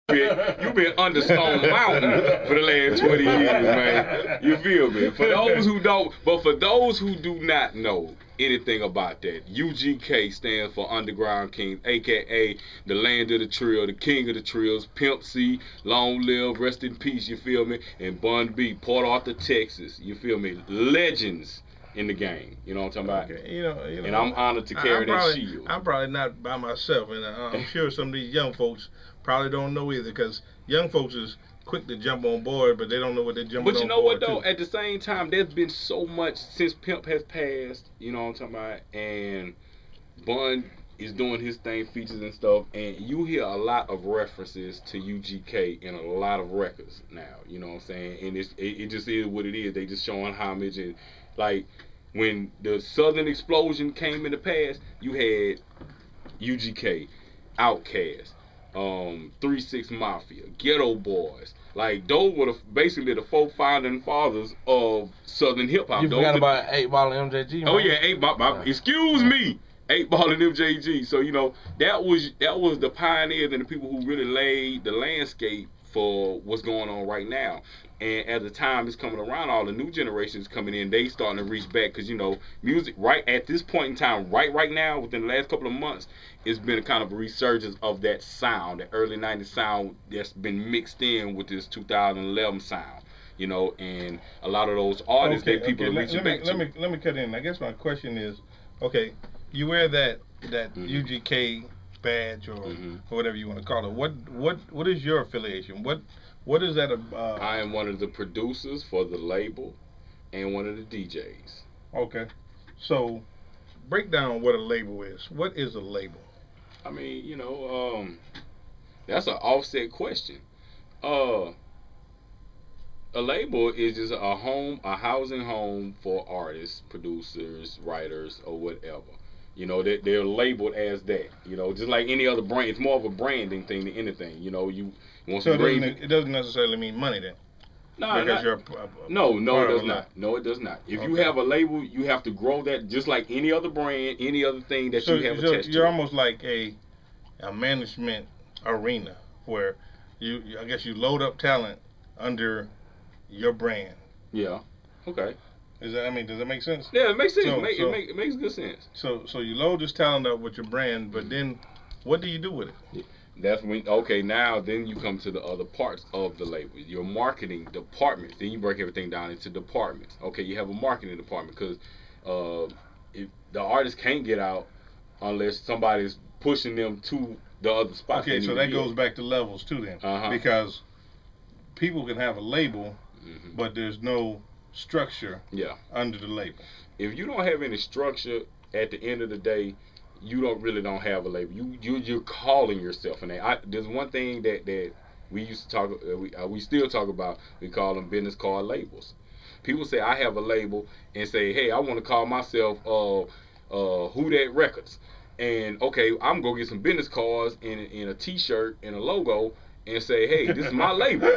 You've been under Stone Mountain for the last 20 years, man. You feel me? For those who don't, but for those who do not know anything about that, UGK stands for Underground Kings, aka the land of the trill, the king of the trills, Pimp C, long live, rest in peace, you feel me? And Bun B, Port Arthur, Texas, you feel me? Legends in the game, you know what I'm talking about? Okay, you know, and I'm honored to carry that shield. I'm probably not by myself, and I'm sure some of these young folks probably don't know either, because young folks is quick to jump on board, but they don't know what they're jumping on board. But you know what though? At the same time, there's been so much since Pimp has passed, you know what I'm talking about, and Bun is doing his thing, features and stuff, and you hear a lot of references to UGK in a lot of records now, you know what I'm saying? And it just is what it is. They just showing homage, and like when the Southern Explosion came in the past, you had UGK, Outkast, 3-6 Mafia, Ghetto Boys. Like those were basically the 4 founding fathers of Southern hip hop. You forgot about 8 Ball and MJG, man. Oh yeah, 8 Ball. Excuse me, 8 Ball and MJG. So you know that was the pioneers and the people who really laid the landscape for what's going on right now. And as the time is coming around, all the new generations coming in, they starting to reach back, because you know music right at this point in time, right now, within the last couple of months, it's been a kind of a resurgence of that sound, the early 90s sound that's been mixed in with this 2011 sound, you know, and a lot of those artists that people are reaching back to. Let me cut in. I guess my question is, okay, you wear that UGK badge or whatever you want to call it. What is your affiliation? What is that? I am one of the producers for the label and one of the DJs. Okay, so break down what a label is. What is a label? I mean, you know, that's an offset question. A label is just a housing home for artists, producers, writers, or whatever. You know, they're labeled as that. You know, just like any other brand. It's more of a branding thing than anything. You know, you want so some it doesn't necessarily mean money then. No, because you're no, it does not. No, it does not. If you have a label, you have to grow that just like any other brand, any other thing that you have attached to. You're almost like a management arena where I guess you load up talent under your brand. Yeah. Okay. Does that make sense? Yeah, it makes sense. It makes good sense. So you load this talent up with your brand, but then what do you do with it? Yeah. That's when, okay, now then you come to the other parts of the label, your marketing departments. Then you break everything down into departments. Okay, you have a marketing department, because if the artist can't get out unless somebody's pushing them to the other spots. Okay, so that goes back to levels too then. Because people can have a label, but there's no structure under the label. If you don't have any structure, at the end of the day, you don't have a label. You're calling yourself an name. There's one thing that we used to talk, we still talk about. We call them business card labels. People say I have a label and say, hey, I want to call myself Who That Records. And okay, I'm gonna get some business cards and a T-shirt and a logo and say, hey, this is my label.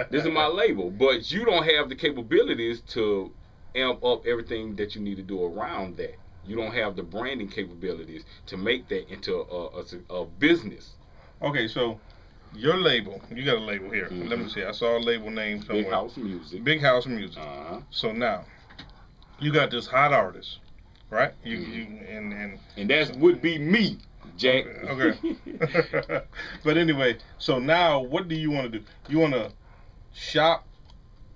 This is my label. But you don't have the capabilities to amp up everything that you need to do around that. You don't have the branding capabilities to make that into a business. Okay, so your label, you got a label here. Let me see. I saw a label name somewhere. Big House Music. Big House Music. So now you got this hot artist, right? And that would be me, Jack. Okay. But anyway, so now what do you want to do? You want to shop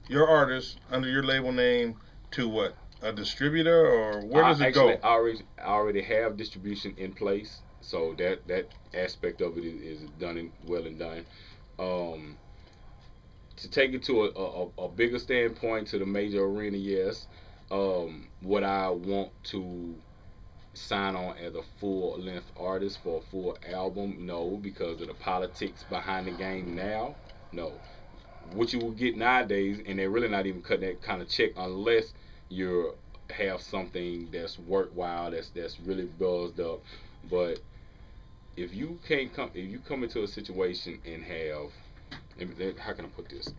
your artist under your label name to what? A distributor, or where does it go? I already have distribution in place, so that aspect of it is done well and done. To take it to a bigger standpoint, to the major arena, yes. Would I want to sign on as a full-length artist for a full album? No, because of the politics behind the game now. No. What you will get nowadays, and they're really not even cutting that kind of check unless you have something that's worthwhile, that's really buzzed up. But if you come into a situation and have, how can I put this?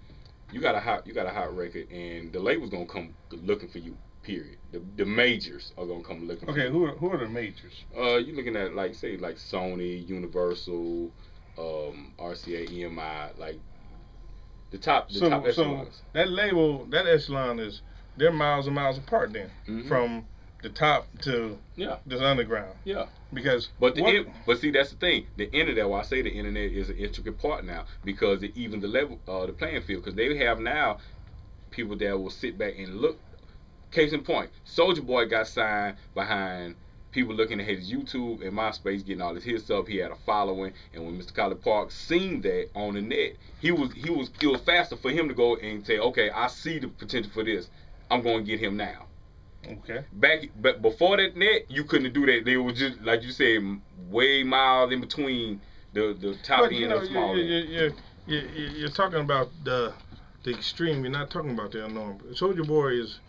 You got a hot record, and the label's gonna come looking for you. Period. The majors are gonna come looking. Okay, for you. Who are the majors? You're looking at like Sony, Universal, RCA, EMI, like the top So echelons. that label, that echelon is, they're miles and miles apart then, from the top to this underground. Yeah. Because but see, that's the thing. The internet, why I say the internet is an intricate part now, because it evens the level, the playing field. Because they have now people that will sit back and look. Case in point, Soulja Boy got signed behind people looking at his YouTube and MySpace, getting all his hits up. He had a following, and when Mr. Collie Park seen that on the net, it was faster for him to go and say, okay, I see the potential for this. I'm going to get him now. Okay. But before that net, you couldn't do that. They were just, like you said, way miles in between the top end and the small end. You're talking about the extreme. You're not talking about the unknown. Soulja Boy is,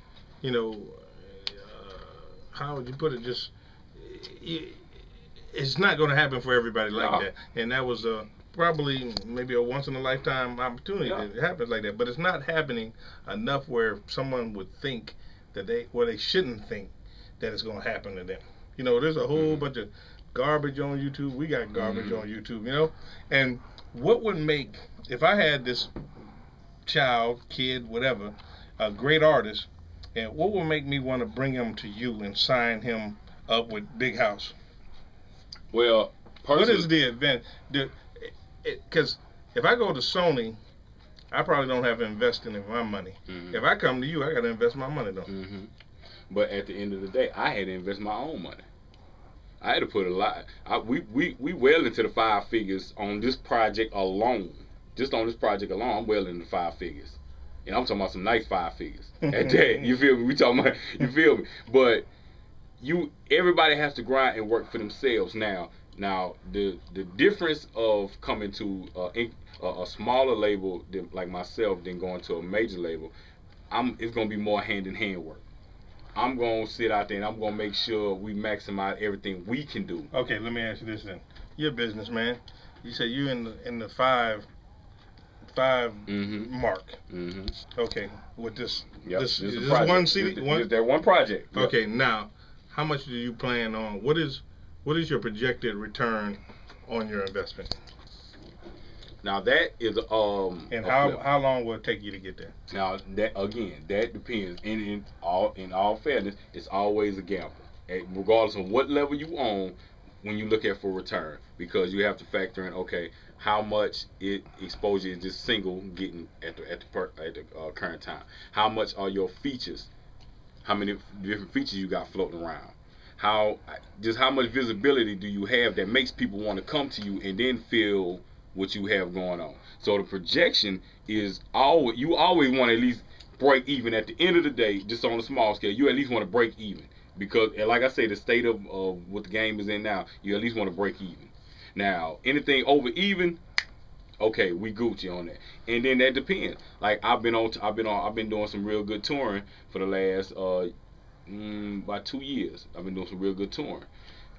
how would you put it? Just, it's not going to happen for everybody like that. And that was probably maybe a once in a lifetime opportunity. It happens like that, but it's not happening enough where someone would think that they shouldn't think that it's going to happen to them. There's a whole bunch of garbage on YouTube. We got garbage on YouTube, And what would make, if I had this child, kid, whatever, a great artist, and what would make me want to bring him to you and sign him up with Big House? Well, what is the event? Because if I go to Sony, I probably don't have to invest any of my money. If I come to you, I got to invest my money, though. But at the end of the day, I had to invest my own money. I had to put a lot. We well into the 5 figures on this project alone. Just on this project alone, I'm well into 5 figures. And I'm talking about some nice 5 figures. At that, you feel me? We talking about, you feel me? But everybody has to grind and work for themselves. Now the difference of coming to a smaller label like myself than going to a major label, it's gonna be more hand in hand work. I'm gonna sit out there and I'm gonna make sure we maximize everything we can do. Okay, let me ask you this then. You're a businessman. You said you in the five mark. Okay, with this one CD, that one project. Okay, now how much do you plan on? What is your projected return on your investment? Now that is and how long will it take you to get there? Now that depends. In all fairness, it's always a gamble, regardless of what level you own. When you look at for return, because you have to factor in, okay, how much exposure is this single getting at the current time? How much are your features? How many different features you got floating around? How much visibility do you have that makes people want to come to you and then feel what you have going on? So the projection is you always want to at least break even at the end of the day. Just on a small scale, you at least want to break even, because like I say, the state of what the game is in now, you at least want to break even. Now anything over even, okay, we Gucci on that. And then that depends. Like I've been doing some real good touring for the last about 2 years. I've been doing some real good touring.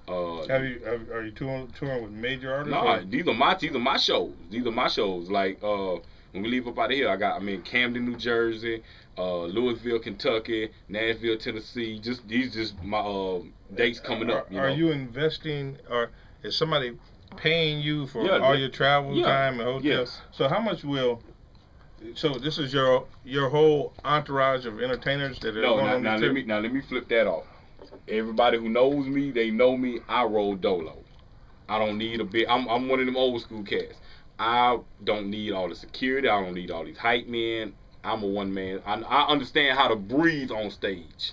Are you touring with major artists? No, these are my shows. These are my shows. Like when we leave up out of here, I'm in Camden, New Jersey, Louisville, Kentucky, Nashville, Tennessee. These my dates coming up. Are you investing, or is somebody paying you for all your travel time and hotel? Yes. So how much so this is your whole entourage of entertainers that are going on the trip? Let me flip that off. Everybody who knows me, they know me. I roll dolo. I don't need a big. I'm one of them old school cats. I don't need all the security. I don't need all these hype men. I'm a one man. I understand how to breathe on stage.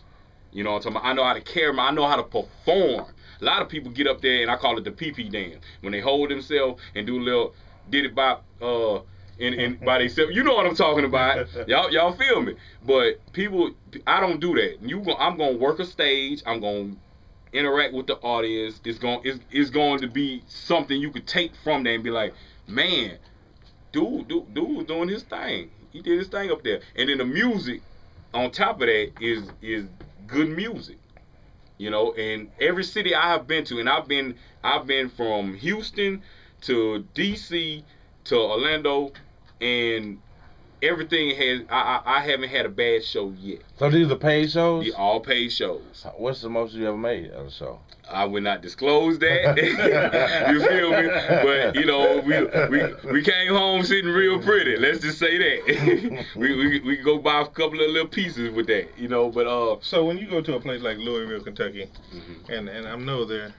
You know what I'm talking about? I know how to carry. I know how to perform. A lot of people get up there and I call it the pee-pee dance, when they hold themselves and do a little did it by by themselves. You know what I'm talking about. Y'all feel me? But people, I don't do that. I'm gonna work a stage. I'm gonna interact with the audience. It's going to be something you could take from there and be like, man, dude was doing his thing. He did his thing up there. And then the music on top of that is good music. You know, and every city I have been to, and I've been from Houston to DC to Orlando, and everything has. I haven't had a bad show yet. So these are paid shows? The all paid shows. What's the most you ever made on a show? I would not disclose that. You feel me? But you know, we came home sitting real pretty. Let's just say that. we go buy a couple of little pieces with that, you know. But so when you go to a place like Louisville, Kentucky, mm-hmm. and I know they're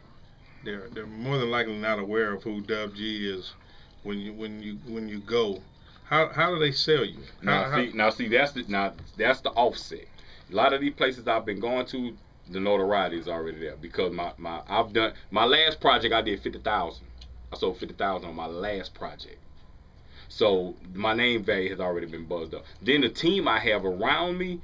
more than likely not aware of who DUB+G is when you go. How do they sell you? Now see that's the offset. A lot of these places I've been going to, the notoriety is already there because I've done my last project. I did 50,000. I sold 50,000 on my last project. So my name value has already been buzzed up. Then the team I have around me,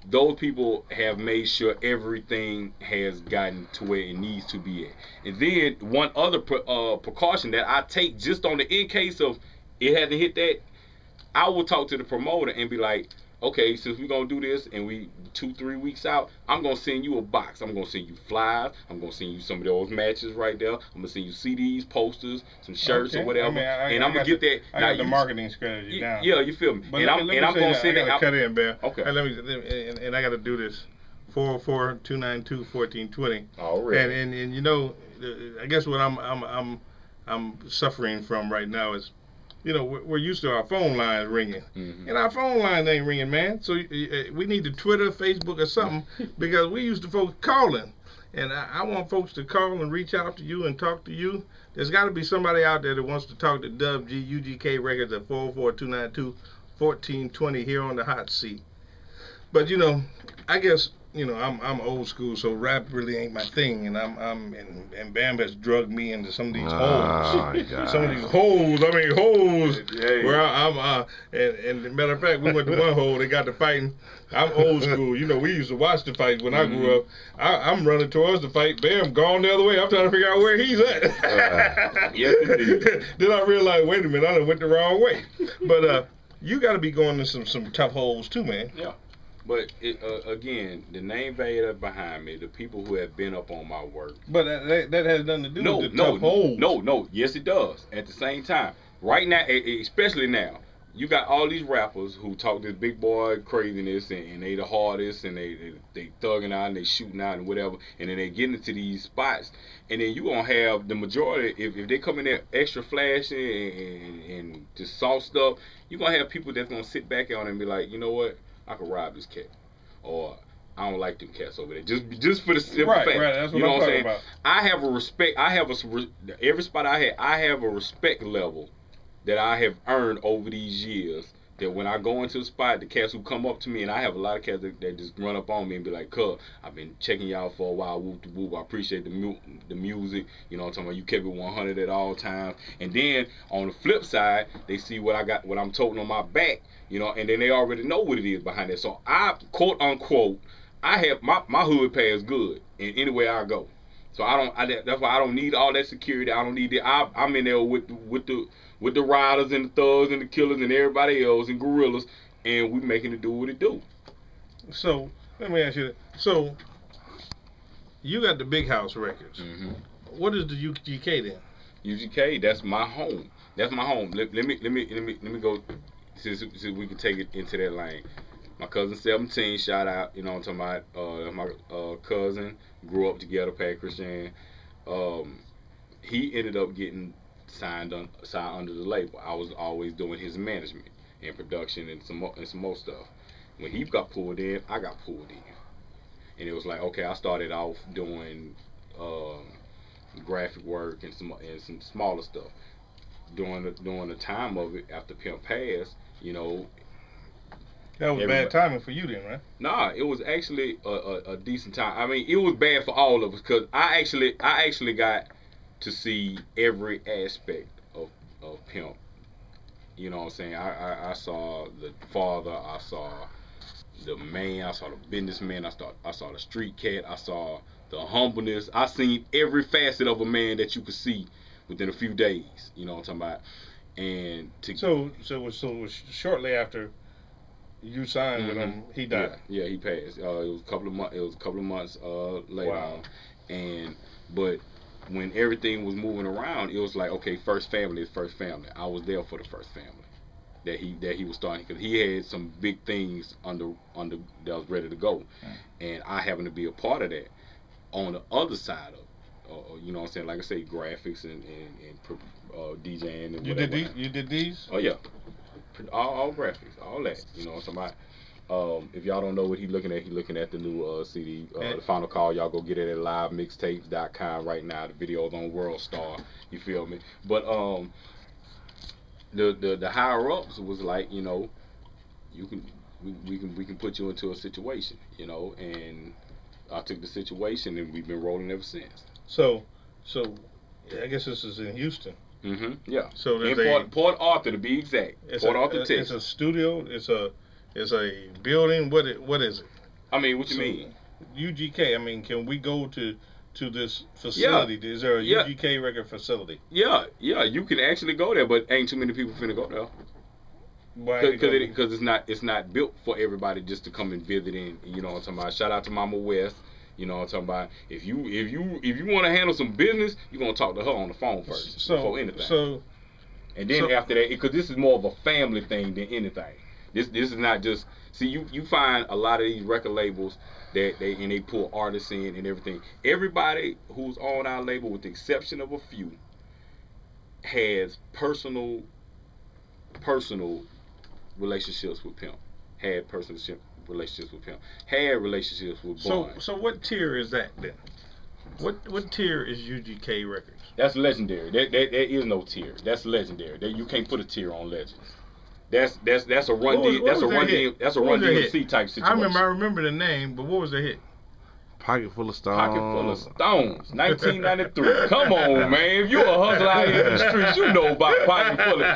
those people have made sure everything has gotten to where it needs to be at. And then one other precaution that I take just on the in case of it hasn't hit that, I will talk to the promoter and be like, okay, since we're gonna do this and we 2-3 weeks out, I'm gonna send you a box. I'm gonna send you flyers. I'm gonna send you some of those matches right there. I'm gonna send you CDs, posters, some shirts or whatever. And I'm gonna get that. I got the marketing strategy down. Yeah, you feel me? But and I'm gonna send it out. Cut in, Bear. Okay. And I gotta do this. 404-292-1420. Already. And you know, I guess what I'm suffering from right now is, you know, we're used to our phone lines ringing, mm-hmm. and our phone lines ain't ringing, man. So we need to Twitter, Facebook, or something because we used to folks calling, and I want folks to call and reach out to you and talk to you. There's got to be somebody out there that wants to talk to DUB+G UGK Records at 404-292-1420 here on the hot seat. But you know, I guess, you know, I'm old school, so rap really ain't my thing, and and Bam has drugged me into some of these holes. Some of these holes, where and matter of fact, we went to one hole, they got to fighting. I'm old school, you know, we used to watch the fights when I grew up. I'm running towards the fight, Bam gone the other way, I'm trying to figure out where he's at. Yes, indeed. Then I realized, wait a minute, I done went the wrong way. But you got to be going to some tough holes too, man. Yeah. But again, the name value that's behind me, the people who have been up on my work. But that has nothing to do with the tough holes. No. Yes, it does. At the same time, right now, especially now, you got all these rappers who talk this big boy craziness and they the hardest and they thugging out and they shooting out and whatever, and then they get into these spots, and then you gonna have the majority if they come in there extra flashy and just soft stuff, you gonna have people that's gonna sit back on and be like, you know what? I could rob this cat, or I don't like them cats over there. Just for the simple fact, right. That's what you know I'm what I'm talking saying? about. I have a respect. Every spot I have a respect level that I have earned over these years. That when I go into a spot, the cats who come up to me, and I have a lot of cats that just run up on me and be like, "Cuz, I've been checking y'all for a while. Whoop de whoop. I appreciate the music. You know what I'm talking about? You kept it 100 at all times." And then on the flip side, they see what I got, what I'm toting on my back. You know, and then they already know what it is behind it. So I, quote unquote, I have my hood pass good in anywhere I go. So that's why I don't need all that security. I don't need it. I'm in there with the riders and the thugs and the killers and everybody else and gorillas, and we making it do what it do. So let me ask you that. So you got the Big House Records. Mm-hmm. What is the UGK then? UGK, that's my home. That's my home. Let me go. Since we can take it into that lane. My cousin 17, shout out, you know what I'm talking about. My cousin grew up together, Pat Christian. He ended up getting signed under the label. I was always doing his management and production and some more stuff. When he got pulled in, I got pulled in. And it was like, okay, I started off doing graphic work and some smaller stuff. During the time of it, after Pimp passed, you know, that was bad timing for you then, right? Nah, it was actually a decent time. I mean, it was bad for all of us because I actually got to see every aspect of Pimp. You know what I'm saying? I saw the father, I saw the man, I saw the businessman, I saw the street cat, I saw the humbleness. I seen every facet of a man that you could see within a few days. You know what I'm talking about? And so it was shortly after you signed with him, he died. Yeah, he passed. It was a couple of months later on. But when everything was moving around, it was like, okay, first family is first family. I was there for the first family. that he was starting, because he had some big things under that was ready to go, and I happened to be a part of that on the other side of, you know what I'm saying, like I say, graphics and DJing and whatever. You did these? Oh yeah, all graphics, all that. You know what I'm talking about. If y'all don't know what he's looking at the new CD, The Final Call. Y'all go get it at livemixtapes.com right now. The video's on World Star. You feel me? But the higher ups was like, you know, we can put you into a situation, you know, and I took the situation and we've been rolling ever since. So I guess this is in Houston. Yeah. So in Port Arthur, to be exact. Port Arthur, Texas. It's a studio. It's a building. What is it? I mean, what you mean? UGK. I mean, can we go to this facility? Yeah. Is there a UGK record facility? Yeah. You can actually go there, but ain't too many people finna go there. Why? Because it's not built for everybody just to come and visit in. You know what I'm talking about? Shout out to Mama West. You know what I'm talking about? If you want to handle some business, you're gonna talk to her on the phone first before anything. And then after that, because this is more of a family thing than anything. This is not just, see, you find a lot of these record labels that they pull artists in and everything. Everybody who's on our label, with the exception of a few, has personal relationships with Pimp. Had personal relationships with Pimp. Had relationships with Bond. So what tier is that then? What tier is UGK Records? That's legendary. There is no tier. That's legendary. You can't put a tier on Legends. That's a run DMC type situation. I remember the name, but what was the hit? Pocket Full of Stones. Pocket Full of Stones, 1993. Come on, man. If you a hustler out here in the streets, you know about Pocket Full of.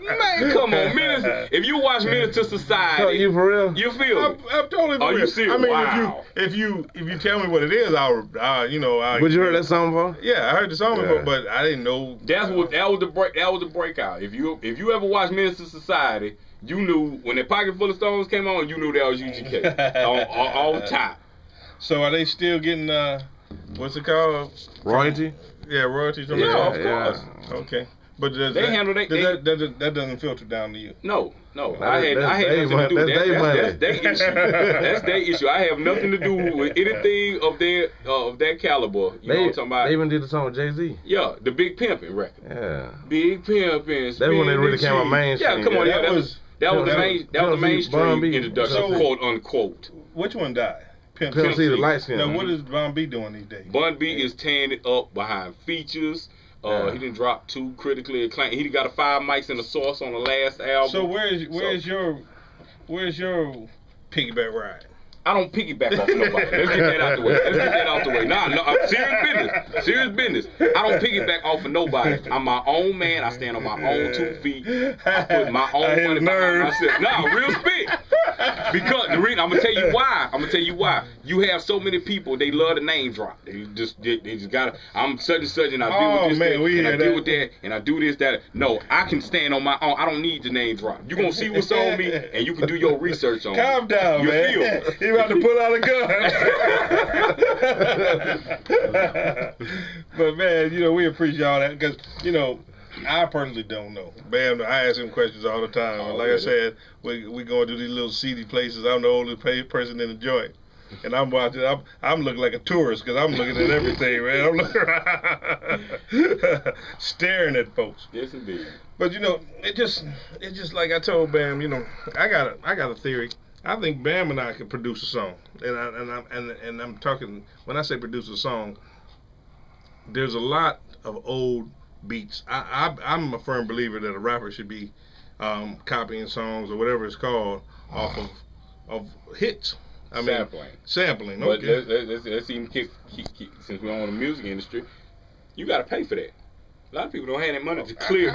Man, come on, Menace. If you watch Menace to Society, you for real? You feel? I'm totally for real. Are you serious? I mean, wow. if you tell me what it is, I'll But you heard that song before? Yeah, I heard the song before, but I didn't know. That was the breakout. If you ever watched Menace to Society, you knew when that Pocket Full of Stones came on, you knew that was UGK on top. So are they still getting what's it called? Royalty? Yeah, royalties from of course. Okay. But they handle that doesn't filter down to you. No. I had nothing to do with that. That's their issue. That's their issue. I have nothing to do with anything of that caliber. You know what I'm talking about? They even did the song with Jay-Z. Yeah, the Big Pimpin' record. Yeah. Big Pimpin'. That's when they really came on mainstream. Yeah, come on. That was the mainstream introduction, quote unquote. Which one died? Pimp C, the light skin. Now, what is Bun B doing these days? Bun B is tearing it up behind features. He didn't drop 2 critically acclaimed. He got 5 mics in the Source on the last album. So where's your piggyback ride? I don't piggyback off nobody. Let's get that out the way. Nah, I'm serious business. I don't piggyback off of nobody. I'm my own man. I stand on my own 2 feet. I put my own money behind myself. Nah, real spit. Because the reason, I'm gonna tell you why. You have so many people, they love the name drop. They just gotta. I'm such and such, and I deal with this, and I deal with that, and I do this, that. No, I can stand on my own. I don't need the name drop. You gonna see what's on me, and you can do your research on me. Calm down, man. You about to pull out a gun. But man, we appreciate all that because I personally don't know. Bam, I ask him questions all the time. And like I said, we going to these little seedy places. I'm the oldest person in the joint. And I'm watching. I'm looking like a tourist because I'm looking at everything, man. I'm looking staring at folks. Yes, indeed. But it's just like I told Bam. I got a theory. I think Bam and I could produce a song, and I'm talking when I say produce a song. There's a lot of old beats. I'm a firm believer that a rapper should be copying songs or whatever it's called off of hits. Sampling. Okay. But let's even keep since we're on the music industry, you got to pay for that. A lot of people don't have that money to clear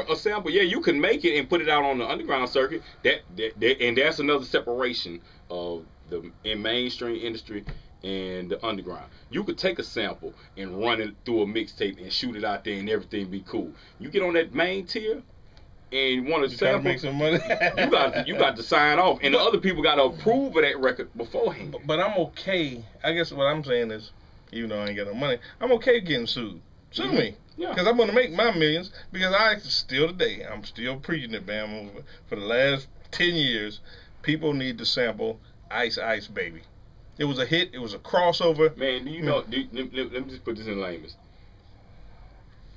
a sample. Yeah, you can make it and put it out on the underground circuit. And that's another separation of the mainstream industry and the underground. You could take a sample and run it through a mixtape and shoot it out there and everything be cool. You get on that main tier and want to sample, make some money. you got to sign off, and the other people got to approve of that record beforehand. But I'm okay. I guess what I'm saying is, even though I ain't got no money, I'm okay getting sued. Sue me. Yeah. Because I'm going to make my millions. Because I'm still preaching it, man. For the last 10 years, people need to sample Ice Ice Baby. It was a hit. It was a crossover. Man, do you know? Let me just put this in layman's.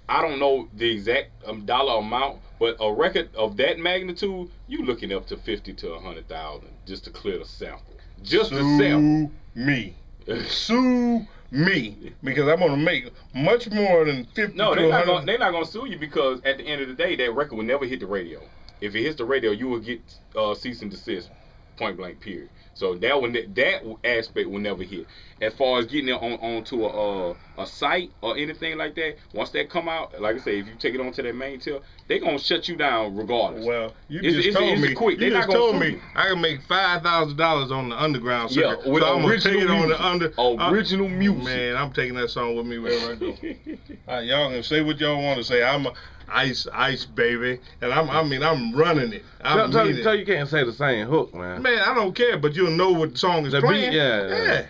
I don't know the exact dollar amount, but a record of that magnitude, you looking up to 50 to 100,000 just to clear the sample. Just the sample. Me. Sue me, because I'm gonna make much more than 50. No, they're not gonna sue you, because at the end of the day, that record will never hit the radio. If it hits the radio, you will get cease and desist, point blank, period. So that aspect will never hit. As far as getting it onto a site or anything like that, once that come out, like I say, if you take it onto that main tier, they gonna shut you down regardless. Well, you just told me. Quick. You just told me I can make $5,000 on the underground circuit. Yeah, with so I'm gonna take it on the original music. Man, I'm taking that song with me wherever I go. All right, y'all can say what y'all want to say. I'm a Ice baby, and I'm running it. So you can't say the same hook, man. Man, I don't care, but you'll know what the song is playing. Beat, yeah.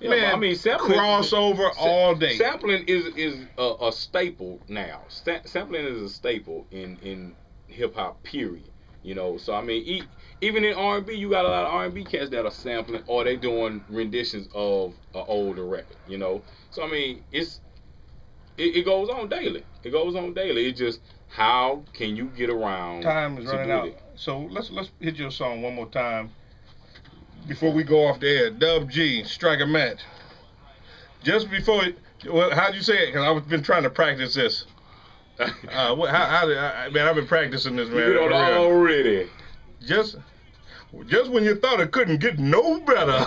Yeah, man, I mean, sampling, crossover all day. Sampling is a staple now. Sampling is a staple in hip hop. Period. You know, so I mean, even in R&B, you got a lot of R&B cats that are sampling, or they doing renditions of an older record. You know, so I mean, it goes on daily. It goes on daily. It's just, how can you get around? Time is running out. So let's hit your song one more time before we go off the air. Dub G, strike a match. Just before, how'd you say it? Because I've been trying to practice this. Man, I've been practicing this, man. You already. Just when you thought it couldn't get no better.